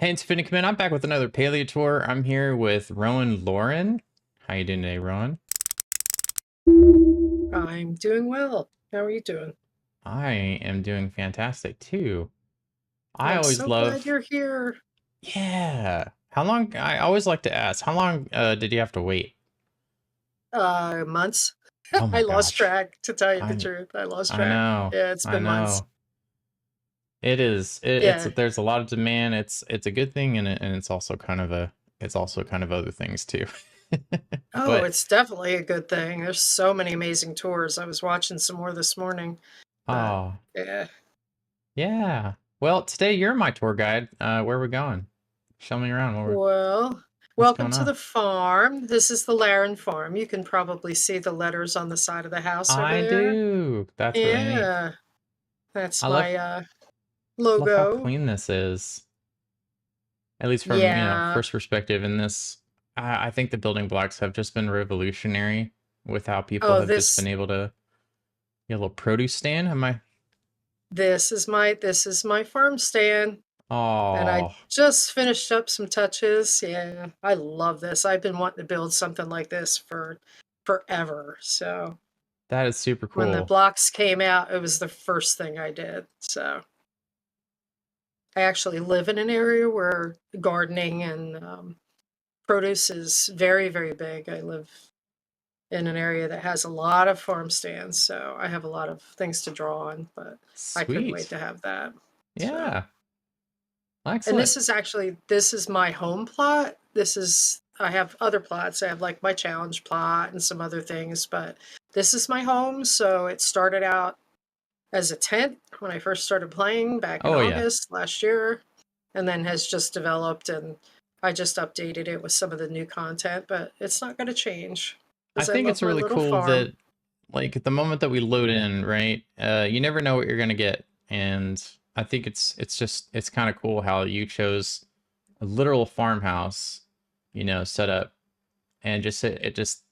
Hey, it's Finnick Man. I'm back with another Palia tour. I'm here with Rowan Lauren. How you doing today, Rowan? I'm doing well. How are you doing? I am doing fantastic too. I I'm always so glad love, you're here. yeah. How long? I always like to ask, how long did you have to wait? Months. Oh I my lost gosh. track, to tell you the I truth. I lost I track. know. Yeah, it's I been months. know. It is. It's Yeah. there's a lot of demand. It's a good thing, and it's also kind of other things too. Oh, But it's definitely a good thing. There's so many amazing tours. I was watching some more this morning, but oh, yeah. yeah. Well, today you're my tour guide. Where are we going? Show me around. Well, What's welcome going to on? the farm. This is the Laren farm. You can probably see the letters on the side of the house over I there. do. That's really neat. Yeah, that's I love my love how logo. clean this is. At least from, Yeah. first perspective in this. I think the building blocks have just been revolutionary with how people Oh, have just this been able to get a little produce stand. Am I? this is my farm stand. And I Oh, just finished up some touches. Yeah, I love this. I've been wanting to build something like this for forever. So that is super when the cool. blocks came out, it was the first thing I did. So I actually live in an area where gardening and produce is very, very big. I live in an area that has a lot of farm stands, so I have a lot of things to draw on, but I couldn't wait Sweet. to have that. So. Yeah. And Excellent. this is my home plot. I have other plots. I have like my challenge plot and some other things, but this is my home. So it started out as a tent when I first started playing back in Oh yeah. August last year, and then has just developed, and I just updated it with some of the new content, but it's not going to change I because I think love it's my really little cool farm. that like at the moment that we load in, right? You never know what you're gonna get, and I think it's kind of cool how you chose a literal farmhouse, set up, and just it just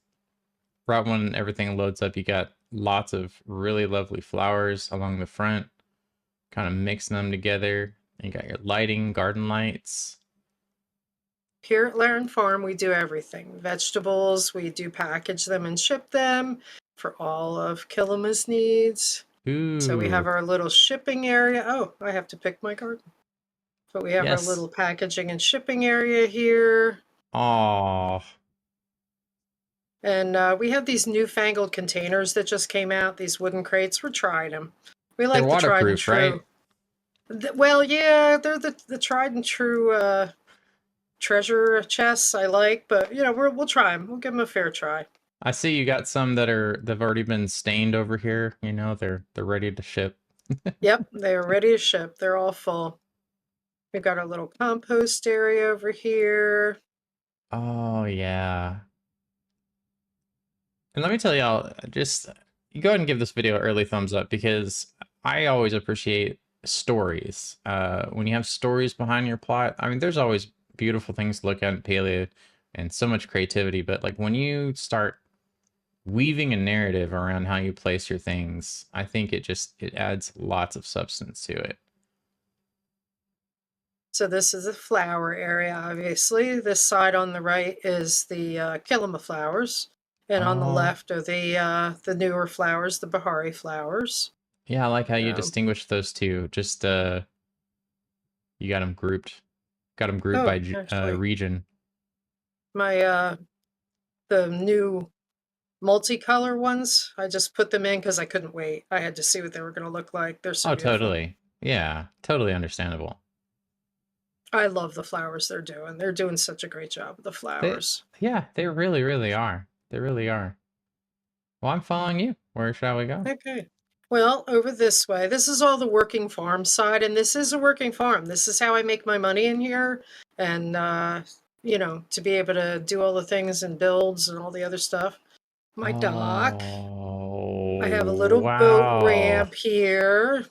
right when everything loads up, you got lots of really lovely flowers along the front, kind of mixing them together. And you got your lighting, garden lights. Here at Laren Farm, we do everything. Vegetables, we do package them and ship them for all of Killima's needs. So we have Ooh, our little shipping area. Oh, I have to pick my garden. But we have our yes. little packaging and shipping area here. Oh, And we have these newfangled containers that just came out, these wooden crates. We're trying them. We they're like the tried and waterproof, right? true. Well, yeah, they're the tried and true treasure chests I like, but we'll try them. We'll give them a fair try. I see you got some they've already been stained over here. They're ready to ship. Yep, they are ready to ship. They're all full. We've got our little compost area over here. Oh yeah. And let me tell y'all, just you go ahead and give this video an early thumbs up because I always appreciate stories. When you have stories behind your plot, I mean, there's always beautiful things to look at in Paleo and so much creativity, but like when you start weaving a narrative around how you place your things, I think it adds lots of substance to it. So this is the flower area, obviously. This side on the right is the Kilima flowers, and on the Oh, left are the newer flowers, the Bahari flowers. yeah, I like how you So, distinguish those two. Just you got them grouped. Got them grouped oh, by actually, region. my the new multicolor ones, I just put them in because I couldn't wait. I had to see what they were going to look like. They're so Oh, beautiful. totally. Yeah, totally understandable. I love the flowers they're doing. They're doing such a great job with the They, flowers. yeah, they really, really are. They really are. Well, I'm following you. Where shall we go? Okay. Well, over this way. This is all the working farm side, and this is a working farm. This is how I make my money in here. And, to be able to do all the things and builds and all the other stuff. My dock. I have a Oh, little boat wow. ramp here.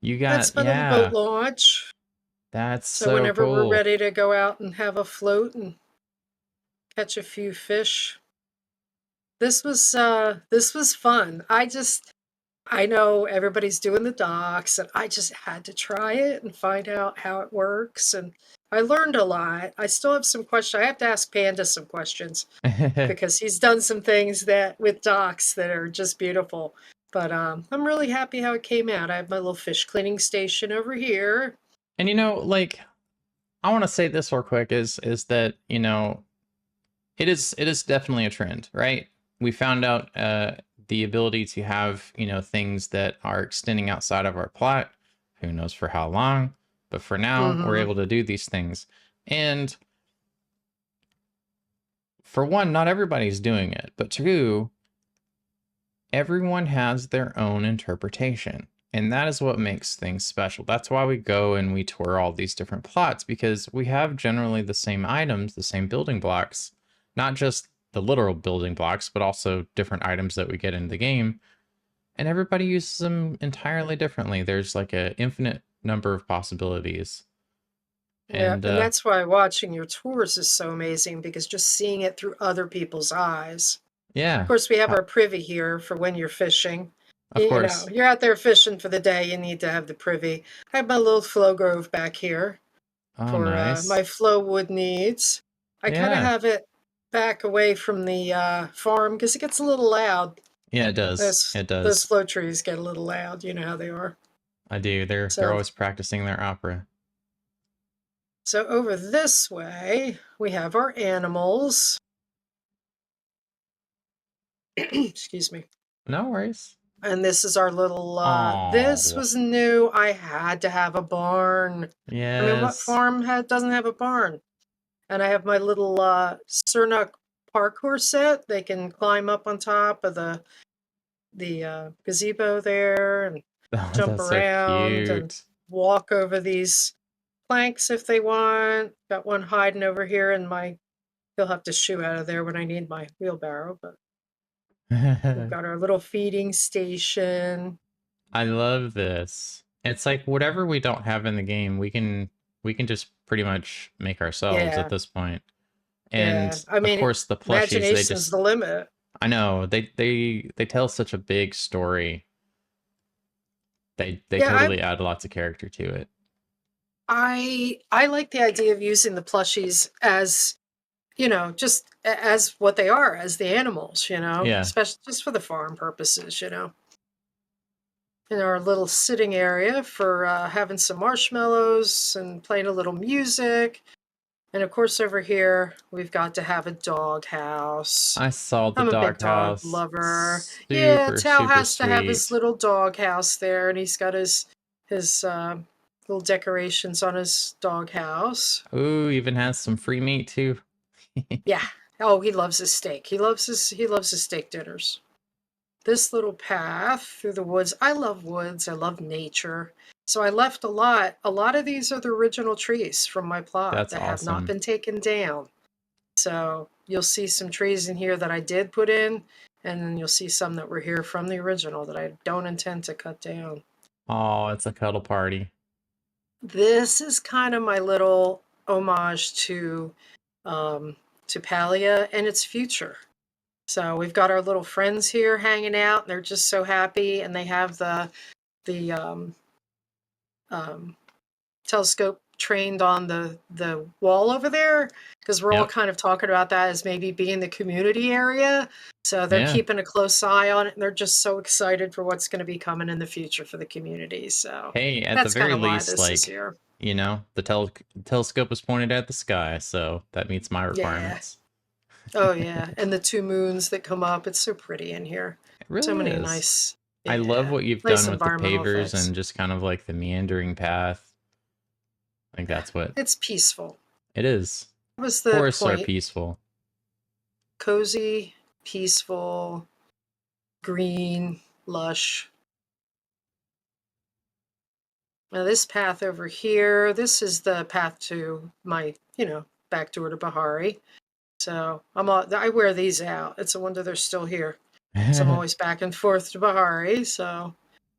That's my little boat Yeah, launch. that's So so whenever we're cool. ready to go out and have a float and catch a few fish, this was fun. I know everybody's doing the docks, and I just had to try it and find out how it works. And I learned a lot. I still have some questions. I have to ask Panda some questions because he's done some things that with docks that are just beautiful. But I'm really happy how it came out. I have my little fish cleaning station over here. And like I want to say this real quick is that, it is definitely a trend, right? We found out the ability to have, things that are extending outside of our plot. Who knows for how long, but for now, we're Hmm. able to do these things. And for one, not everybody's doing it, but two, everyone has their own interpretation. And that is what makes things special. That's why we go and we tour all these different plots, because we have generally the same items, the same building blocks, not just the literal building blocks, but also different items that we get in the game. And everybody uses them entirely differently. There's like an infinite number of possibilities. Yeah, And and that's why watching your tours is so amazing because just seeing it through other people's eyes. Of yeah, course, we have our privy here for when you're fishing. of You know, course. you're out there fishing for the day, you need to have the privy. I have my little flow grove back here Oh, for nice. my flow wood needs. I kind of Yeah. have it back away from the farm because it gets a little loud. Yeah, it does. Those It those does. flow trees get a little loud. You know how they are. I do. They're So always practicing their opera. so over this way we have our animals. Excuse me. No worries. And this is our little this Oh, was new. I had to have a barn. I mean, what yes. farm doesn't have a barn? And I have my little Cernuck parkour set. They can climb up on top of the gazebo there and Oh, jump that's so around and cute. walk over these planks if they want. Got one hiding over here in my he'll have to shoo out of there when I need my wheelbarrow, but we've got our little feeding station. I love this. It's like whatever we don't have in the game, we can just pretty much make ourselves at Yeah. this point. Yeah. And I of mean, course the plushies, they imagination's just the limit. I know, they tell such a big story. They Yeah, totally add lots of character to it. I like the idea of using the plushies as, just as what they are, as the animals, Yeah. especially just for the farm purposes, in our little sitting area for having some marshmallows and playing a little music. And of course, over here, we've got to have a dog house. I saw the I'm a big dog doghouse. lover. Yeah, Super, Tao super has to have his sweet. little dog house there, and he's got his little decorations on his dog house. Ooh, even has some free meat too. Yeah. Oh, he loves his steak. He loves his steak dinners. This little path through the woods. I love woods. I love nature. So I left a lot. A lot of these are the original trees from my plot That's that have not awesome. been taken down. So you'll see some trees in here that I did put in, and then you'll see some that were here from the original that I don't intend to cut down. Oh, it's a cuddle party. This is kind of my little homage um, to Palia and its future. So we've got our little friends here hanging out. They're just so happy, and they have the um, telescope trained on the wall over there because we're all Yep. kind of talking about that as maybe being the community area. So they're Yeah. keeping a close eye on it, and they're just so excited for what's going to be coming in the future for the community. So Hey, at the that's kind very of why least, this is like, here. the telescope was pointed at the sky, so that meets my Yeah. requirements. Oh yeah. And the two moons that come up. It's so pretty in here. It So really many is. nice, I love yeah, what you've nice done with the environmental pavers effects. and just kind of like the meandering path. I think Yeah. that's what It's peaceful. it is. That was the Forests are point. peaceful. Cozy, peaceful, green, lush. Now this path over here, this is the path to my, back door to Bahari. So I wear these out. It's a wonder they're still here. So I'm always back and forth to Bahari. So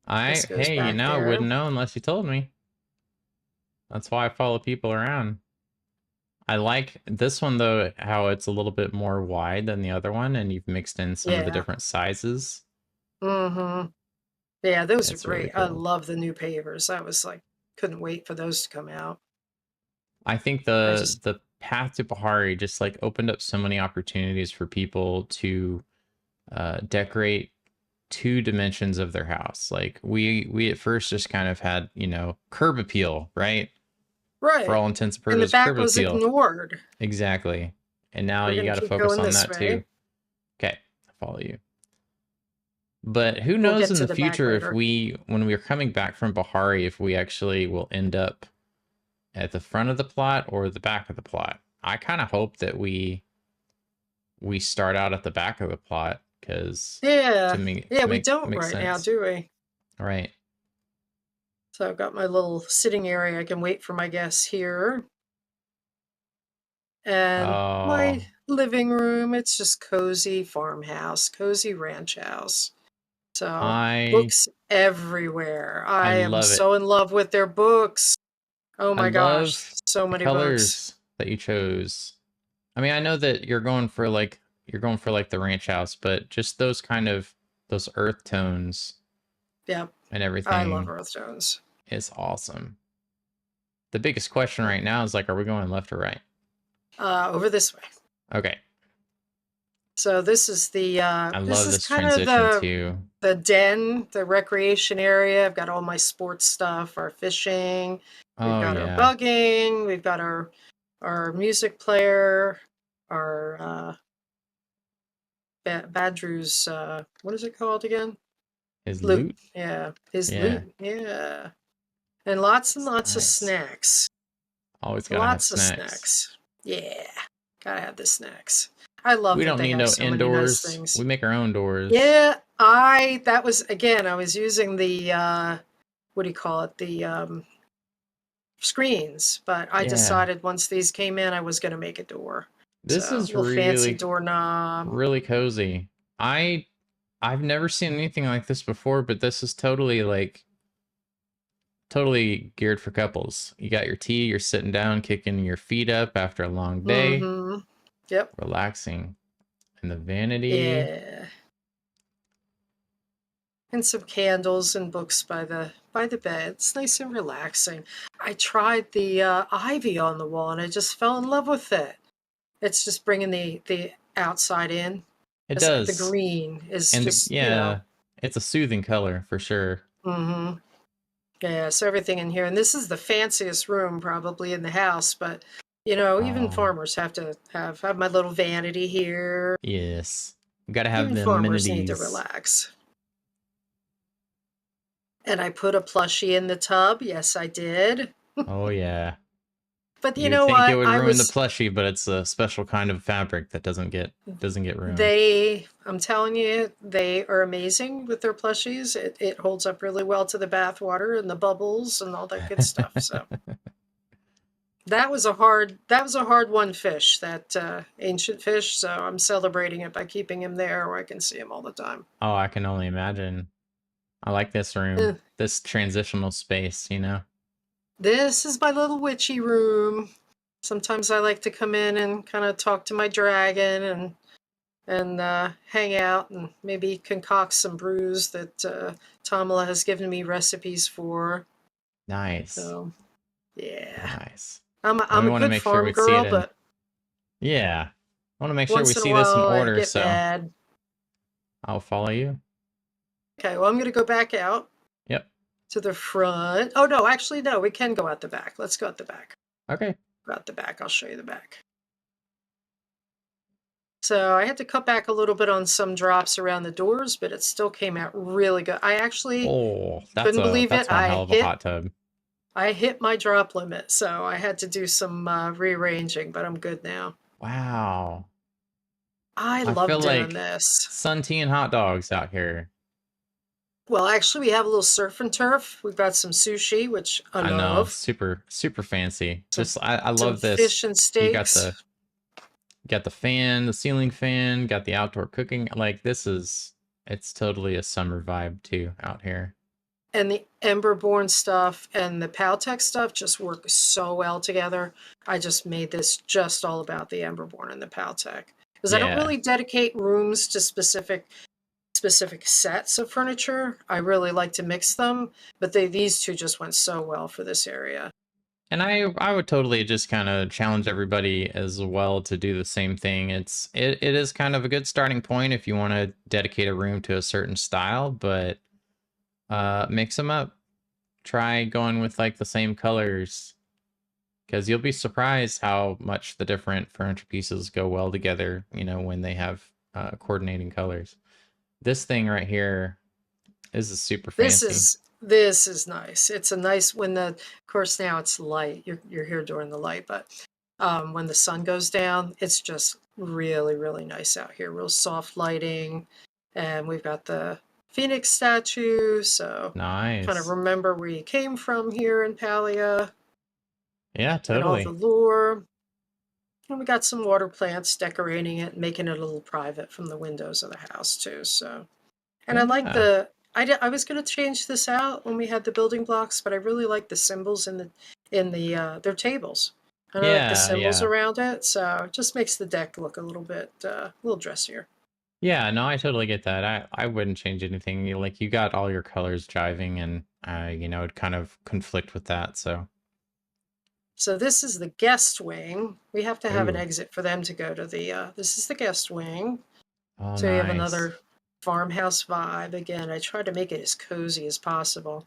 this goes Hey, back I there. wouldn't know unless you told me. That's why I follow people around. I like this one though, how it's a little bit more wide than the other one, and you've mixed in some of the Yeah. different sizes. Mm-hmm. Yeah, those are It's really great. I cool. love the new pavers. I was like, couldn't wait for those to come out. I think I the just the path to Bahari just like opened up so many opportunities for people to decorate two dimensions of their house. Like we at first just kind of had, curb appeal, right? For right. all intents and And the purposes, back curb was appeal. ignored. Exactly. And now We're you gonna got to keep focus going on this that way. too. Okay, I follow you. But who We'll knows get in to the the back future if later. when we're coming back from Bahari, if we actually will end up at the front of the plot or the back of the plot. I kind of hope that we start out at the back of the plot because to Yeah. me Yeah, we to don't make right now, sense. do we? All right. So I've got my little sitting area. I can wait for my guests here. And my Oh, living room, it's just cozy farmhouse, cozy ranch house. So I books everywhere. I I am love it. so in love with their books. Oh I my gosh, love so the many books. colors that you chose. I mean, I know that you're going for like the ranch house, but just those earth tones Yep, and I love everything Earthstones. is awesome. The biggest question right now is like, are we going left or right? Over this way. Okay. So this is the I this love is this kind of transition too. the den, the recreation area. I've got all my sports stuff, our fishing. We've Oh got our yeah. bugging. We've got our music player. Our Badrew's what is it called again? His Loot. loot. Yeah, his Yeah. loot. Yeah, and lots of Nice. snacks. Always gotta have Lots of snacks. snacks. Yeah, gotta have the snacks. I love We that don't they need have no so many nice indoors. things. We make our own doors. Yeah, that was again, I was using the what do you call it? The screens, but I Yeah. decided once these came in I was going to make a door. This So, is little fancy really doorknob. really cozy. I I've never seen anything like this before, but this is totally like totally geared for couples. You got your tea, you're sitting down, kicking your feet up after a long day, Mhm. Yep. relaxing. And the vanity Yeah. And some candles and books by the bed. It's nice and relaxing. I tried the ivy on the wall and I just fell in love with it. It's just bringing the outside in. it As the does. green is And just, yeah, it's a soothing color for sure. mhm. Yeah, so everything in here, and this is the fanciest room probably in the house, but even Oh, farmers have to have my little vanity here. yes. You gotta have Even the farmers need to amenities. relax. And I put a plushie in the tub. Yes, I did. Oh yeah. But you You'd know think it what? would ruin the plushie, but it's a special kind of fabric that doesn't get ruined. I'm telling you, they are amazing with their plushies. It holds up really well to the bath water and the bubbles and all that good stuff. So that was a hard one fish, that ancient fish. So I'm celebrating it by keeping him there where I can see him all the time. Oh, I can only imagine. I like this room, Eh, this transitional space. This is my little witchy room. Sometimes I like to come in and kind of talk to my dragon and hang out and maybe concoct some brews that Tamala has given me recipes for. Nice. So yeah, Nice. Well, I'm we a want to good make sure farm we see it girl, in. but Yeah. I want to make sure we once in a see this in while I order, get so mad. I'll follow you. Okay, well I'm gonna go back out Yep. to the front. Oh no, actually no, we can go out the back. Let's go out the back. Okay. Go out the back. I'll show you the back. So I had to cut back a little bit on some drops around the doors, but it still came out really good. I actually Oh, couldn't believe it. that's one hell of a hot tub. I hit my drop limit, so I had to do some rearranging, but I'm good now. Wow. I I love feel doing like this. Suntea and hot dogs out here. Well, actually, we have a little surf and turf. We've got some sushi, which I I know, love. super fancy. Some Just I some love this. fish and You steaks. got the fan, the ceiling fan, got the outdoor cooking. Like it's totally a summer vibe too out here. And the Emberborn stuff and the Paltech stuff just work so well together. I just made this just all about the Emberborn and the Paltech. Because I don't Yeah. really dedicate rooms to specific sets of furniture. I really like to mix them, but these two just went so well for this area. And I would totally just kind of challenge everybody as well to do the same thing. It is kind of a good starting point if you want to dedicate a room to a certain style, but mix them up. Try going with like the same colors because you'll be surprised how much the different furniture pieces go well together, you know, when they have coordinating colors. This thing right here is super This fancy. is this is nice. It's a nice when the of course now it's light. You're here during the light, but when the sun goes down, it's just really, really nice out here. Real soft lighting. And we've got the Phoenix statue, so kind of Nice. remember where you came from here in Palia Yeah, and all the totally. lore. And we got some water plants decorating it, making it a little private from the windows of the house too. So, and I like Yeah. I was going to change this out when we had the building blocks, but I really like the symbols in the their tables. And I like the Yeah, symbols yeah. around it, so it just makes the deck look a little bit a little dressier. Yeah, no, I totally get that. I wouldn't change anything. Like you got all your colors jiving and you know, it kind of conflict with that. So, So this is the guest wing. We have to have an ooh. exit for them to go to the this is the guest wing. Oh, So you have nice. another farmhouse vibe. Again, I try to make it as cozy as possible.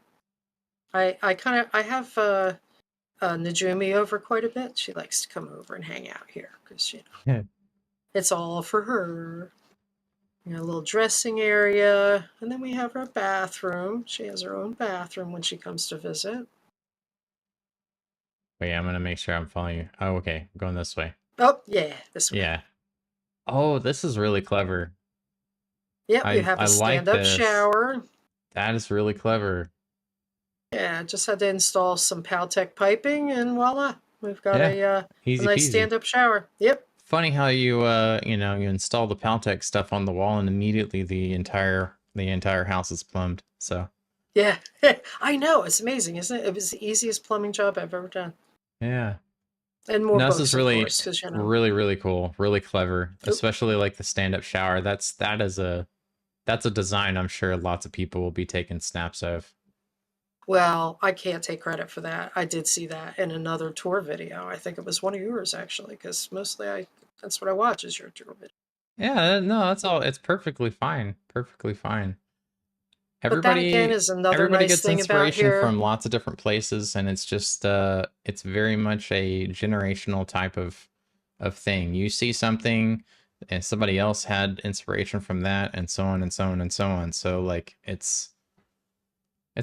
I have Najumi over quite a bit. She likes to come over and hang out here because it's all for her. You know, a little dressing area, and then we have her bathroom. She has her own bathroom when she comes to visit. Wait, I'm gonna make sure I'm following you. Oh, okay. I'm going this way. Oh yeah, this way. Yeah. Oh, this is really clever. Yep, you have I a like stand-up this. shower. That is really clever. Yeah, just had to install some Paltech piping, and voila, we've got Yeah. a Easy nice peasy. stand-up shower. Yep. Funny how you you know, you install the Paltech stuff on the wall and immediately the entire house is plumbed. So, Yeah, I know. It's amazing, isn't it? It was the easiest plumbing job I've ever done, yeah. and more No, this is books, of really, course, because you know. really cool, really clever. Oop. Especially like the stand-up shower. That's a design I'm sure lots of people will be taking snaps of. Well, I can't take credit for that. I did see that in another tour video. I think it was one of yours actually, because mostly I that's what I watch is your tour video. Yeah, no, that's all. It's perfectly fine, perfectly fine. But that again Everybody, is another everybody nice gets thing about inspiration here. from lots of different places, and it's just, it's very much a generational type of thing. You see something, and somebody else had inspiration from that, and so on and so on and so on. So like, it's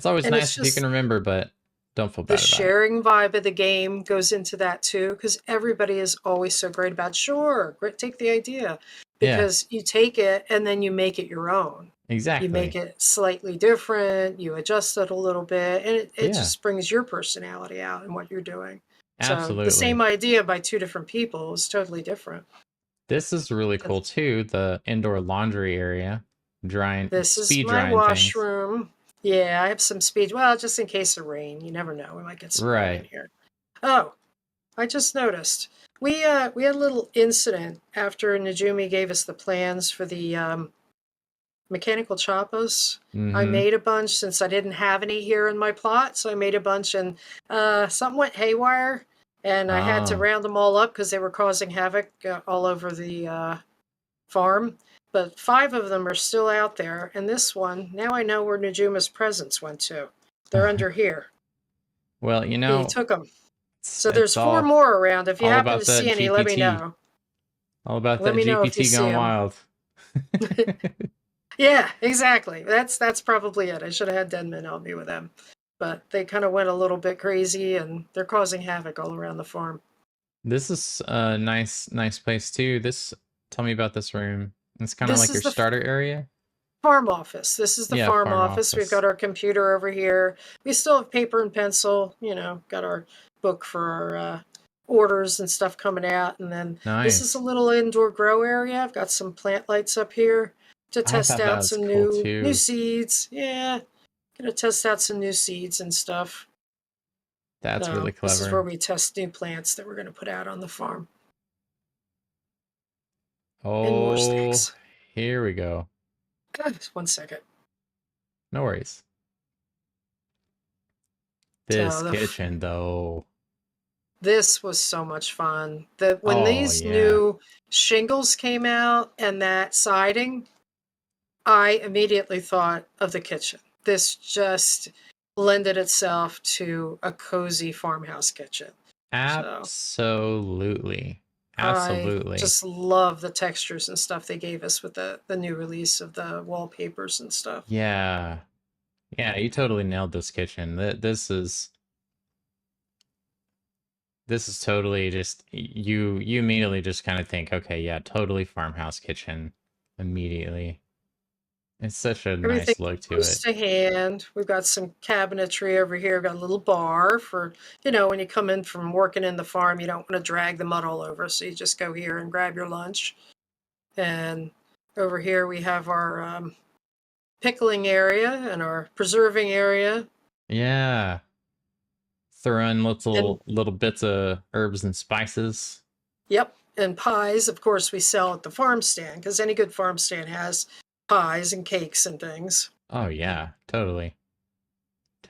always And it's nice if you can just remember, but don't feel the bad about it. sharing vibe of the game goes into that too, because everybody is always so great about, sure, great, take the idea. Yeah, Because you take it and then you make it your own. You make exactly. it slightly different, you adjust it a little bit, and it Yeah, just brings your personality out in what you're doing. So the same absolutely. idea by two different people is totally different. This is really cool too. The indoor laundry area, drying, This is speed my drying things. washroom. Yeah, I have some speed. Well, just in case of rain. You never know. We might get some rain in Right. here. Oh, I just noticed. We had a little incident after Najumi gave us the plans for the mechanical choppas. I Mm-hmm. made a bunch since I didn't have any here in my plot, so I made a bunch and something went haywire, and I had to Oh. round them all up because they were causing havoc all over the farm. But five of them are still out there, and this one, now I know where Najuma's presents went to. They're under here. Well, you He know, took them. it's So there's it's four all more around. If you all happen to about that see any, let me GPT. know. All about Let that me know if you GPT see gone them. wild. Yeah, exactly. That's probably it. I should have had Denman help me with them. But they kind of went a little bit crazy and they're causing havoc all around the farm. This is a nice place too. Tell me about this room. It's kind of This like your is the starter area. farm office. This is the Yeah, farm farm office. We've got office. our computer over here. We still have paper and pencil, you know, got our book for our orders and stuff coming out. And then this is a Nice. little indoor grow area. I've got some plant lights up here to I test thought that out was some cool new too. seeds. Yeah, gonna test out some new seeds and stuff. That's really So this is where clever. we test new plants that we're going to put out on the farm. And more Oh, snacks. here we go. Just 1 second. No worries. So This kitchen though. This was so much fun. When Oh these yeah. new shingles came out and that siding, I immediately thought of the kitchen. This just lended itself to a cozy farmhouse kitchen. So Absolutely. I Absolutely. just love the textures and stuff they gave us with the new release of the wallpapers and stuff. Yeah. Yeah, you totally nailed this kitchen. This is totally just you immediately just kind of think, okay, yeah, totally farmhouse kitchen immediately. It's such a Everything nice look to close it. to hand. We've got some cabinetry over here. We've got a little bar for, when you come in from working in the farm, you don't want to drag the mud all over. So you just go here and grab your lunch. And over here we have our pickling area and our preserving area. Yeah. Throw in And little bits of herbs and spices. yep, and pies, of course, we sell at the farm stand because any good farm stand has pies and cakes and things. Oh yeah, totally.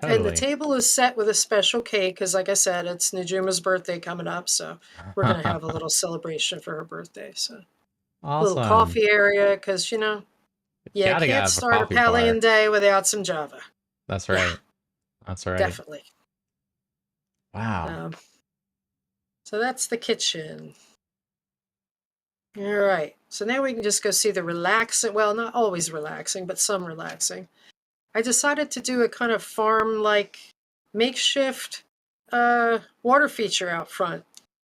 And the Totally. table is set with a special cake because, like I said, it's Najuma's birthday coming up, so we're going to have a little celebration for her birthday. So, a little Awesome. coffee area because, you Gotta can't have a start a coffee Palian bar. day without some Java. That's Yeah, right. That's right. definitely. Wow. Um, so, that's the kitchen. All right. So, now we can just go see the relaxing, well, not always relaxing, but some relaxing. I decided to do a kind of farm like makeshift water feature out front.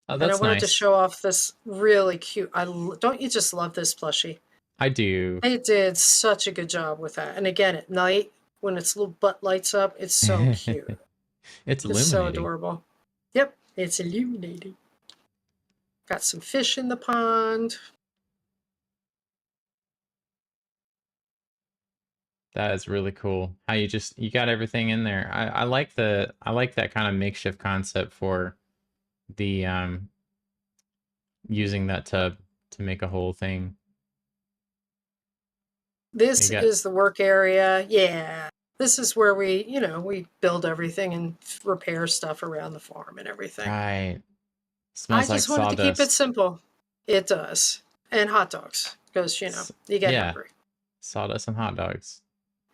Oh, And I that's wanted to nice. show off this really cute. Don't you just love this plushie? I do. They did such a good job with that. And again, at night when its little butt lights up, it's so cute. It's It's so illuminating. adorable. Yep, it's illuminating. Got some fish in the pond. That is really cool. How you got everything in there. I like that kind of makeshift concept for the using that tub to make a whole thing. You This got is the work area. Yeah. This is where we build everything and repair stuff around the farm and everything. right. I Smells like just wanted to keep it sawdust. simple. It does. And hot dogs, because, you get Yeah, hungry. sawdust and hot dogs.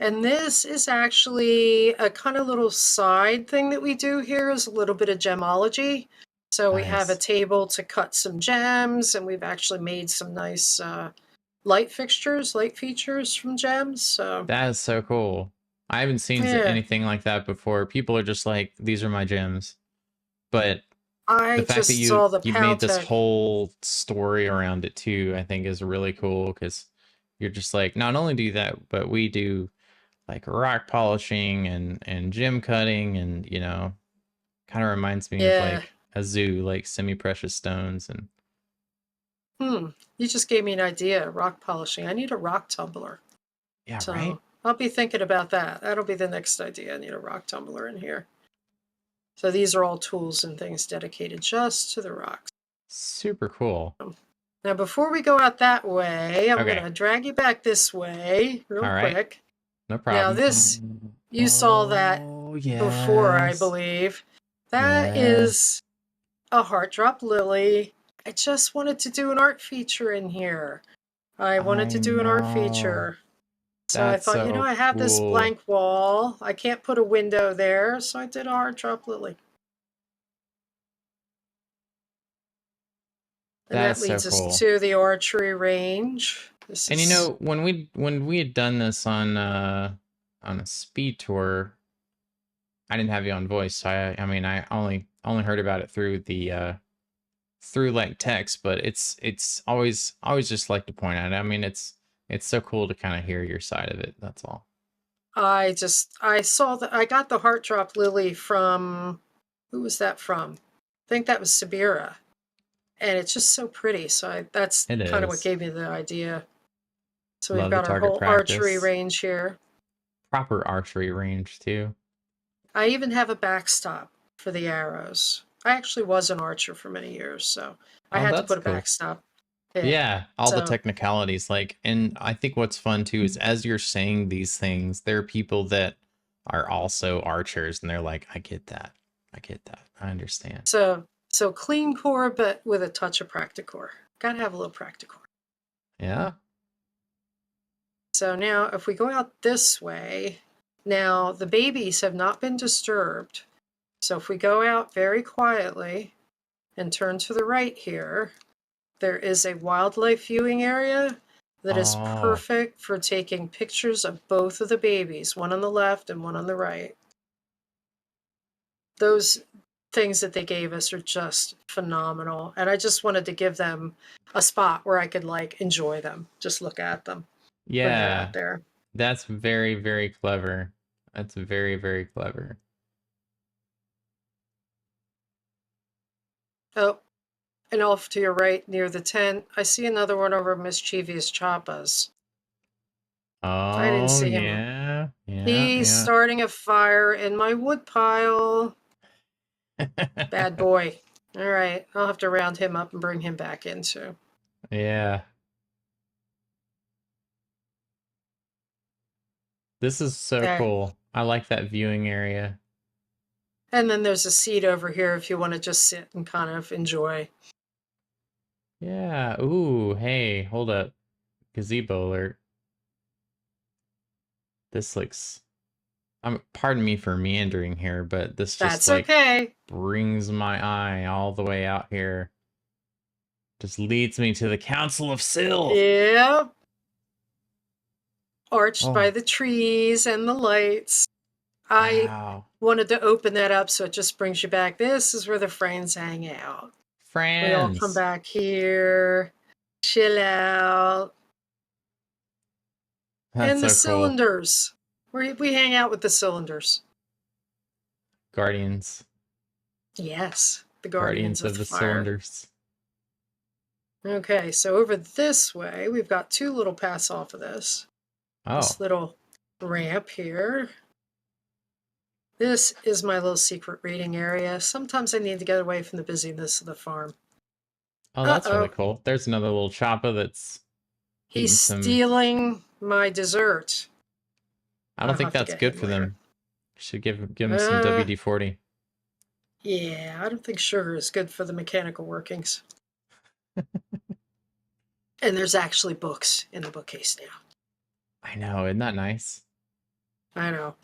And this is actually a kind of little side thing that we do here is a little bit of gemology. So we have a Nice. table to cut some gems, and we've actually made some nice light fixtures, light features from gems. So That is so cool. I haven't seen yeah, anything like that before. People are just like, these are my gems. But the I fact that just saw the you made this Paltech. whole story around it too, I think is really cool because you're just like, not only do that, but we do like rock polishing and gem cutting and kind of reminds me of Yeah. like a zoo, like semi-precious stones and You just gave me an idea. Rock polishing. I need a rock tumbler. yeah, right? So I'll be thinking about that. That'll be the next idea. I need a rock tumbler in here. So these are all tools and things dedicated just to the rocks. Super cool. Now, before we go out that way, I'm going Okay. to drag you back this way real All right. quick. No Now, problem. this, you saw that Oh, before, I yes. believe. That Yes. is a heart drop lily. I just wanted to do an art feature in here. I wanted I to do an art know. feature. So I That's thought, so I have this cool. blank wall. I can't put a window there, so I did a heart drop lily. And That is that so leads us cool. to the archery range. This And is, when we had done this on a speed tour, I didn't have you on voice, so I mean I only heard about it through the through like text, but it's always just like to point out. I mean it's so cool to kind of hear your side of it. That's all. I saw that I got the heart drop lily from, who was that from? I think that was Sabira. And it's just so pretty. So that's It kind of what is. gave me the idea. So we've Love the got our target whole archery practice. range here. Proper archery range too. I even have a backstop for the arrows. I actually was an archer for many years, so I Oh, had to that's put a cool. backstop. Yeah. Yeah, all the So, technicalities like and I think what's fun too is as you're saying these things, there are people that are also archers and they're like, I get that. I get that. I understand. so So clean core, but with a touch of Practicore. Gotta have a little Practicore. Yeah. So now if we go out this way, now the babies have not been disturbed. So if we go out very quietly and turn to the right here, there is a wildlife viewing area that is Oh, perfect for taking pictures of both of the babies, one on the left and one on the right. Those things that they gave us are just phenomenal. And I just wanted to give them a spot where I could like enjoy them, just look at them when they're out yeah. there. That's very, very clever. That's very, very clever. Oh, and off to your right near the tent, I see another one over Mischievous Chappas. I didn't Oh, see him. yeah. Yeah, He's yeah. starting a fire in my wood pile. Bad boy. All right, I'll have to round him up and bring him back in too. Yeah. This is so Okay. cool. I like that viewing area. And then there's a seat over here if you want to just sit and kind of enjoy. Yeah. Ooh, hey, hold up. Gazebo alert. This looks pardon me for meandering here, but this just That's like okay. brings my eye all the way out here. Just leads me to the Council of Syl. Yep. Arched by Oh, the trees and the lights. I wow. wanted to open that up so it just brings you back. This is where the friends hang out. We all come Friends. back here, chill out. That's And the so cool. cylinders. We hang out with the cylinders. Guardians. Yes, the guardians Guardians of of the the fire. Cylinders. Okay, so over this way, we've got two little paths off of this. Oh. This little ramp here. This is my little secret reading area. Sometimes I need to get away from the busyness of the farm. Oh, that's really Uh-oh, cool. There's another little Choppa that's he's eating some. stealing my dessert. I don't I'll think have to that's get good him for later. them. Should give him some Uh, WD-40. yeah, I don't think sugar is good for the mechanical workings. And there's actually books in the bookcase now. I know, isn't that nice? I know.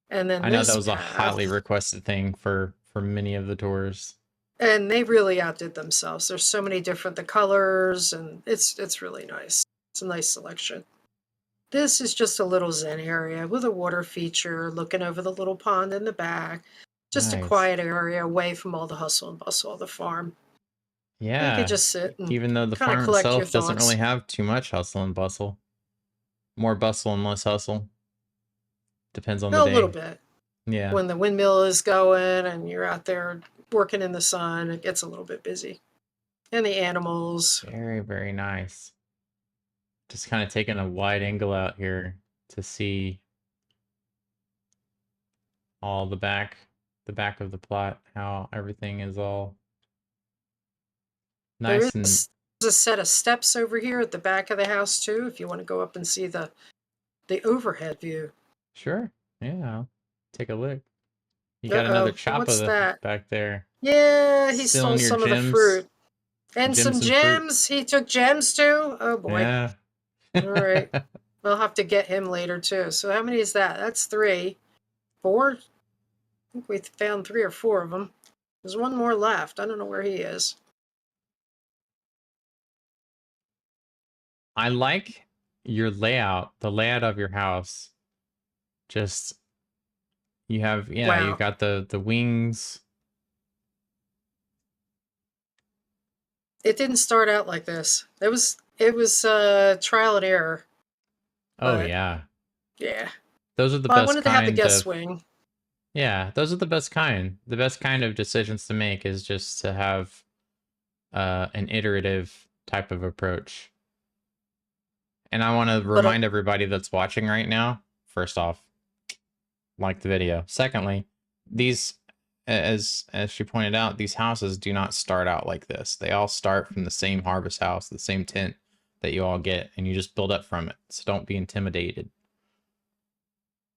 And then I know that this was a highly path, requested thing for many of the tours. and they really outdid themselves. There's so many different the colors, and it's really nice. It's a nice selection. This is just a little zen area with a water feature, looking over the little pond in the back. Just a Nice. quiet area away from all the hustle and bustle of the farm. You could Yeah. just sit and Even though the kind of farm collect your itself doesn't really thoughts. have too much hustle and bustle. More bustle and less hustle. Depends on the A little day. bit. Yeah. When the windmill is going and you're out there working in the sun, it gets a little bit busy. And the animals. Very, very nice. Just kind of taking a wide angle out here to see all the back of the plot, how everything is all There nice and is a set of steps over here at the back of the house too, if you want to go up and see the overhead view. sure. Yeah, I'll take a look. You got another Uh-oh, what's Choppa that? back there. Yeah, he stole Stealing your some of the gems, fruit. And some gems and fruit. gems. He took gems too? Oh boy. Yeah. All right. I'll have to get him later too. So how many is that? That's three. Four? I think we found three or four of them. There's one more left. I don't know where he is. I like your layout, the layout of your house. Just you have, yeah, you Wow. got the wings. It didn't start out like this. It was trial and error. Oh But yeah. yeah. Those are the Well, I best wanted to have the kind guest of wing. yeah, those are the best kind. The best kind of decisions to make is just to have an iterative type of approach. And I want to But remind everybody that's watching right now, first off, like the video. Secondly, these as she pointed out, these houses do not start out like this. They all start from the same harvest house, the same tent that you all get, and you just build up from it. So don't be intimidated.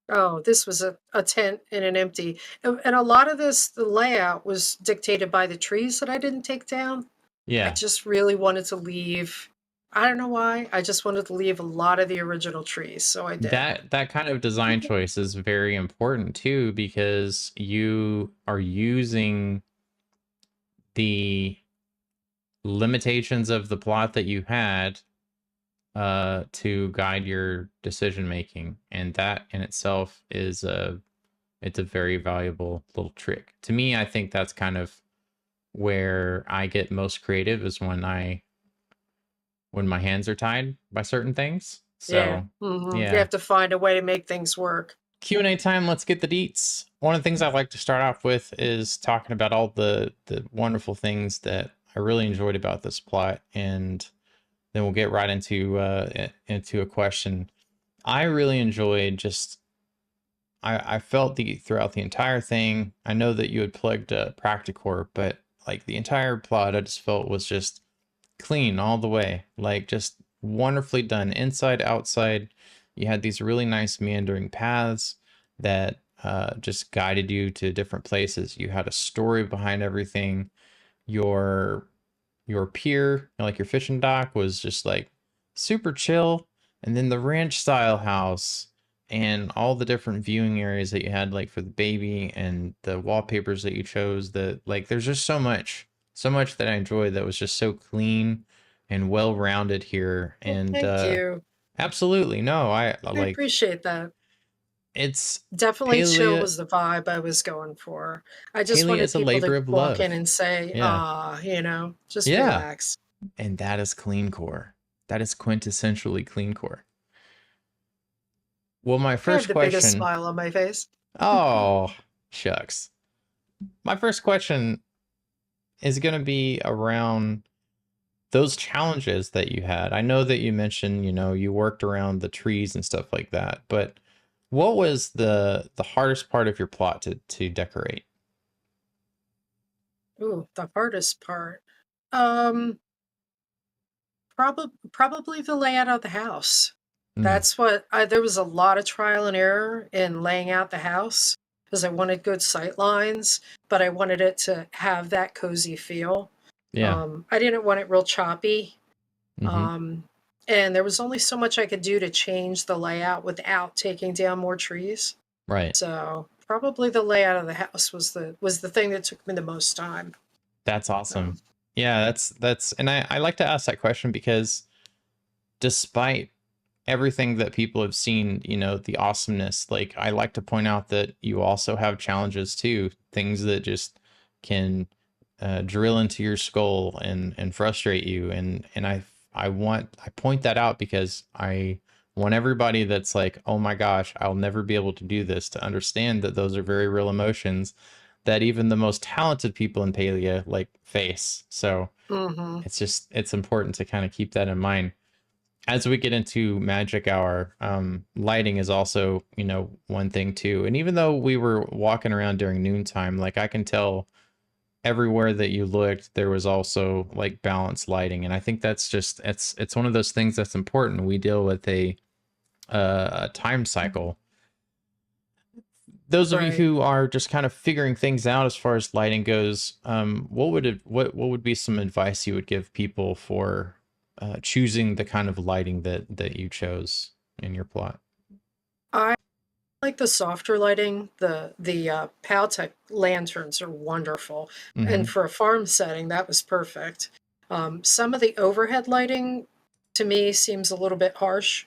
Oh, this was a tent and an empty. And a lot of this, the layout was dictated by the trees that I didn't take down. I Yeah. just really wanted to leave. I don't know why. I just wanted to leave a lot of the original trees, so I did. That kind of design choice is very important too, because you are using the limitations of the plot that you had to guide your decision making, and that in itself is it's a very valuable little trick. To me, I think that's kind of where I get most creative is when my hands are tied by certain things. Yeah. So, You yeah. have to find a way to make things work. Q&A time, let's get the deets. One of the things I like to start off with is talking about all the wonderful things that I really enjoyed about this plot, and then we'll get right into a question. I really enjoyed just I felt the throughout the entire thing. I know that you had plugged Practicore, but like the entire plot, I just felt was just clean all the way. Like just wonderfully done, inside, outside. You had these really nice meandering paths that just guided you to different places. You had a story behind everything. Your your pier, like your fishing dock, was just like super chill. And then the ranch style house and all the different viewing areas that you had, like for the baby and the wallpapers that you chose, that like there's just so much that I enjoyed that was just so clean and well rounded here. Well, And thank you. absolutely, no, I I like appreciate that. it's Definitely chill Palia. was the vibe I was going for. I just Palia wanted is a people to labor of walk in love. and say, Yeah. ah, just Yeah. relax. And that is clean core. That is quintessentially clean core. Well, my I have first the biggest question. smile on my face. Oh, shucks. My first question is going to be around those challenges that you had. I know that you mentioned, you worked around the trees and stuff like that, but what was the hardest part of your plot to decorate? Ooh, the hardest part. Um, probably the layout of the house. Mm, That's what there was a lot of trial and error in laying out the house because I wanted good sight lines, but I wanted it to have that cozy feel. yeah. I didn't want it real choppy. Mm-hmm. Um, and there was only so much I could do to change the layout without taking down more trees. Right. So probably the layout of the house was the thing that took me the most time. That's So, awesome. Yeah, that's and I like to ask that question because despite everything that people have seen, the awesomeness, like I like to point out that you also have challenges too, things that just can drill into your skull and frustrate you. And I point that out because I want everybody that's like, oh my gosh, I'll never be able to do this, to understand that those are very real emotions that even the most talented people in Palia like face. So hmm it's important to kind of keep that in mind as we get into magic hour. Lighting is also, one thing too. And even though we were walking around during noontime, like I can tell everywhere that you looked, there was also like balanced lighting. And I think that's just, it's one of those things that's important. We deal with a time cycle. Those of you right. who are just kind of figuring things out as far as lighting goes, what would be some advice you would give people for choosing the kind of lighting that you chose in your plot? I like the softer lighting. The Paltech lanterns are wonderful, and Mm-hmm. for a farm setting, that was perfect. Some of the overhead lighting to me seems a little bit harsh.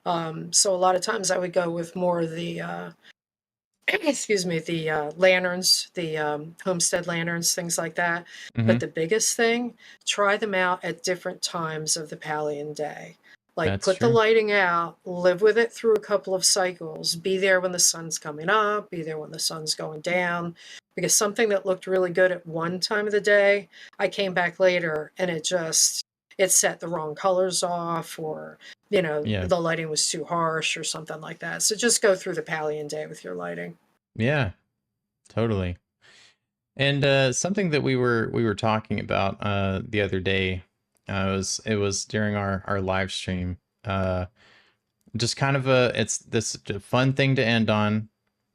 So a lot of times I would go with more of the excuse me, the lanterns, the homestead lanterns, things like that. Mm-hmm. But the biggest thing, try them out at different times of the Palian day. Like That's put the true. lighting out, live with it through a couple of cycles. Be there when the sun's coming up, be there when the sun's going down. Because something that looked really good at one time of the day, I came back later and it set the wrong colors off, or Yeah. the lighting was too harsh or something like that. So just go through the Palian day with your lighting. Yeah, totally. And something that we were talking about the other day, it was during our live stream. just kind of it's this a fun thing to end on,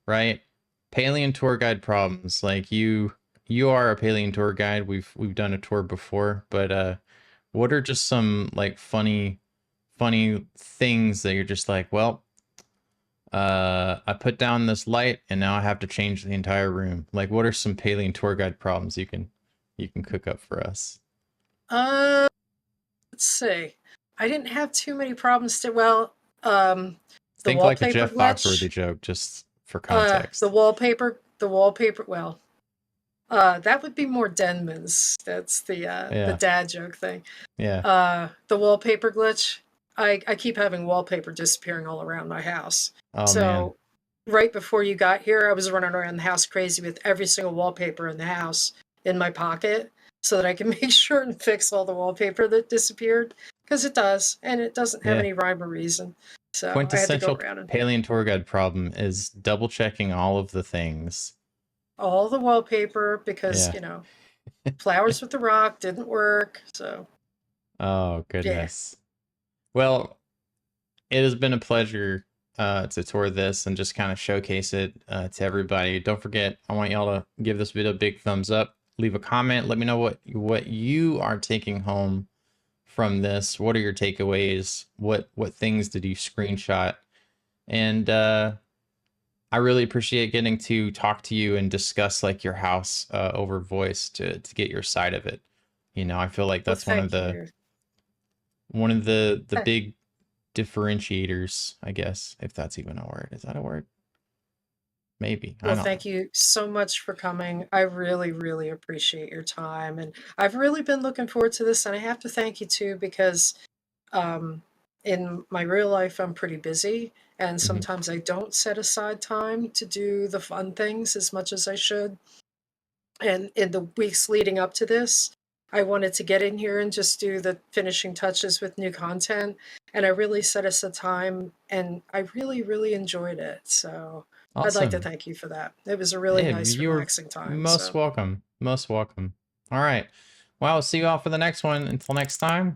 right? Paleo tour guide problems. Like you are a Paleo tour guide. We've done a tour before, but what are just some like funny things that you're just like, well, I put down this light and now I have to change the entire room. Like, what are some Paleo tour guide problems you can cook up for us? Uh, let's see. I didn't have too many problems to, well, um, the Think like a wallpaper Jeff Foxworthy glitch, joke, just for the context. wallpaper, well, that would be more Denman's. That's the Yeah, dad joke thing. yeah. The wallpaper glitch. I keep having wallpaper disappearing all around my house. Oh man. So right before you got here, I was running around the house crazy with every single wallpaper in the house in my pocket so that I can make sure and fix all the wallpaper that disappeared because it does, and it doesn't have Yeah. any rhyme or reason. So I had to go Quintessential around and Paleo tour guide problem is double checking all of the things. all the wallpaper because Yeah. flowers with the rock didn't work. So Oh yeah, goodness. Well, it has been a pleasure to tour this and just kind of showcase it to everybody. Don't forget, I want y'all to give this video a big thumbs up. Leave a comment. Let me know what you are taking home from this. What are your takeaways? What things did you screenshot? And I really appreciate getting to talk to you and discuss like your house over voice to get your side of it. You know, I feel like well, that's one of thank you. the big differentiators, I guess, if that's even a word. Is that a word? Maybe. I Well, don't know. thank you so much for coming. I really, really appreciate your time. And I've really been looking forward to this. And I have to thank you too, because um, in my real life, I'm pretty busy. And Hmm. sometimes I don't set aside time to do the fun things as much as I should. And in the weeks leading up to this, I wanted to get in here and just do the finishing touches with new content. And I really set us a time and I really, really enjoyed it. So I'd like to Awesome. thank you for that. It was a really Hey, nice, you're relaxing time. most So welcome. Most welcome. All right. Well, I'll see you all for the next one. Until next time.